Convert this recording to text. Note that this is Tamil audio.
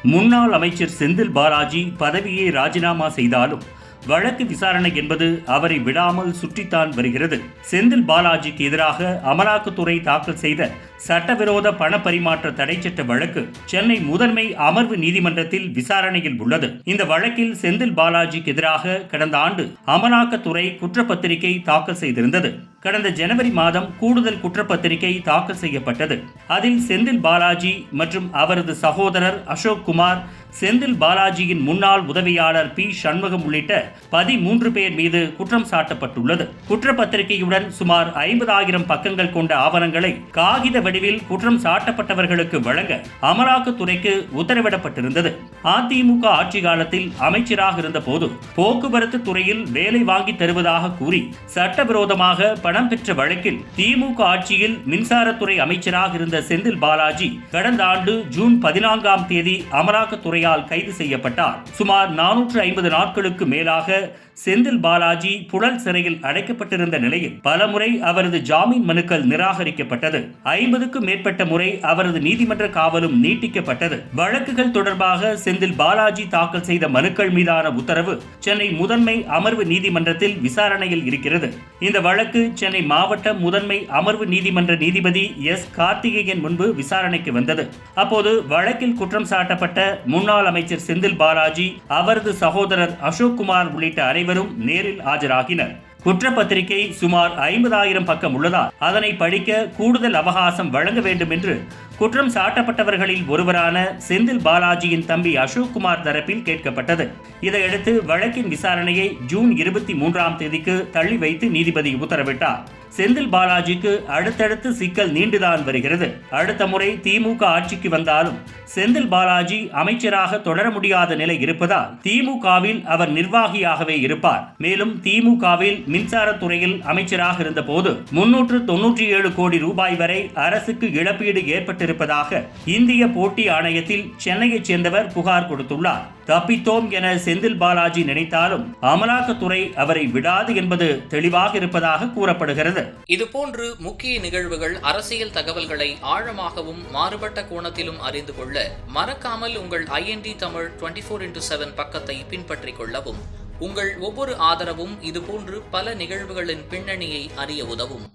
முன்னாள் அமைச்சர் செந்தில் பாலாஜி பதவியை ராஜினாமா செய்தாலும் வழக்கு விசாரணை என்பது அவரை விடாமல் சுற்றித்தான் வருகிறது. செந்தில் பாலாஜிக்கு எதிராக அமலாக்கத்துறை தாக்கல் செய்த சட்டவிரோத பண பரிமாற்ற தடை சட்ட வழக்கு சென்னை முதன்மை அமர்வு நீதிமன்றத்தில் விசாரணையில் உள்ளது. இந்த வழக்கில் செந்தில் பாலாஜிக்கு எதிராக கடந்த ஆண்டு அமலாக்கத்துறை குற்றப்பத்திரிகை தாக்கல் செய்திருந்தது. கடந்த ஜனவரி மாதம் கூடுதல் குற்றப்பத்திரிகை தாக்கல் செய்யப்பட்டது. அதில் செந்தில் பாலாஜி மற்றும் அவரது சகோதரர் அசோக் குமார், செந்தில் பாலாஜியின் முன்னாள் உதவியாளர் பி சண்முகம் உள்ளிட்ட 13 பேர் மீது குற்றம் சாட்டப்பட்டுள்ளது. குற்றப்பத்திரிகையுடன் சுமார் 50,000 பக்கங்கள் கொண்ட ஆவணங்களை காகித வடிவில் குற்றம் சாட்டப்பட்டவர்களுக்கு வழங்க அமலாக்கத்துறைக்கு உத்தரவிடப்பட்டிருந்தது. அதிமுக ஆட்சி காலத்தில் அமைச்சராக இருந்த போது போக்குவரத்து துறையில் வேலை வாங்கி தருவதாக கூறி சட்டவிரோதமாக பணம் பெற்ற வழக்கில் திமுக ஆட்சியில் மின்சாரத்துறை அமைச்சராக இருந்த செந்தில் பாலாஜி கடந்த ஆண்டு ஜூன் 14ஆம் தேதி அமலாக்கத்துறையால் கைது செய்யப்பட்டார். சுமார் 450 நாட்களுக்கு மேலாக செந்தில் பாலாஜி புழல் சிறையில் அடைக்கப்பட்டிருந்த நிலையில் பலமுறை அவரது ஜாமீன் மனுக்கள் நிராகரிக்கப்பட்டது. 50க்கும் மேற்பட்ட முறை அவரது நீதிமன்ற காவலும் நீட்டிக்கப்பட்டது. வழக்குகள் தொடர்பாக செந்தில் பாலாஜி தாக்கல் செய்த மனுக்கள் மீதான உத்தரவு சென்னை முதன்மை அமர்வு நீதிமன்றத்தில் விசாரணையில் இருக்கிறது. இந்த வழக்கு சென்னை மாவட்ட முதன்மை அமர்வு நீதிமன்ற நீதிபதி எஸ். கார்த்திகேயன் முன்பு விசாரணைக்கு வந்தது. அப்போது வழக்கில் குற்றம் சாட்டப்பட்ட முன்னாள் அமைச்சர் செந்தில் பாலாஜி, அவரது சகோதரர் அசோக் குமார் உள்ளிட்ட அனைவரும் நேரில் ஆஜராகினர். குற்றப்பத்திரிகை சுமார் 50,000 பக்கம் உள்ளதால் அதனை படிக்க கூடுதல் அவகாசம் வழங்க வேண்டும் என்று குற்றம் சாட்டப்பட்டவர்களில் ஒருவரான செந்தில் பாலாஜியின் தம்பி அசோக் குமார் தரப்பில் கேட்கப்பட்டது. இதையடுத்து வழக்கின் விசாரணையை ஜூன் 23ஆம் தேதிக்கு தள்ளி வைத்து நீதிபதி உத்தரவிட்டார். செந்தில் பாலாஜிக்கு அடுத்தடுத்து சிக்கல் நீண்டுதான் வருகிறது. அடுத்த முறை திமுக ஆட்சிக்கு வந்தாலும் செந்தில் பாலாஜி அமைச்சராக தொடர முடியாத நிலை இருப்பதால் திமுகவில் அவர் நிர்வாகியாகவே இருப்பார். மேலும் திமுகவில் மின்சாரத்துறையில் அமைச்சராக இருந்த போது 397 கோடி ரூபாய் வரை அரசுக்கு இழப்பீடு ஏற்பட்டிருப்பதாக இந்திய போட்டி ஆணையத்தில் சென்னையைச் சேர்ந்தவர் புகார் கொடுத்துள்ளார். தப்பித்தோம் என செந்தில் பாலாஜி நினைத்தாலும் அமலாக்கத்துறை அவரை விடாது என்பது தெளிவாக இருப்பதாக கூறப்படுகிறது. இதுபோன்று முக்கிய நிகழ்வுகள், அரசியல் தகவல்களை ஆழமாகவும் மாறுபட்ட கோணத்திலும் அறிந்து கொள்ள மறக்காமல் உங்கள் IND தமிழ் 24x7 பக்கத்தை பின்பற்றிக் கொள்ளவும். உங்கள் ஒவ்வொரு ஆதரவும் இதுபோன்று பல நிகழ்வுகளின் பின்னணியை அறிய உதவும்.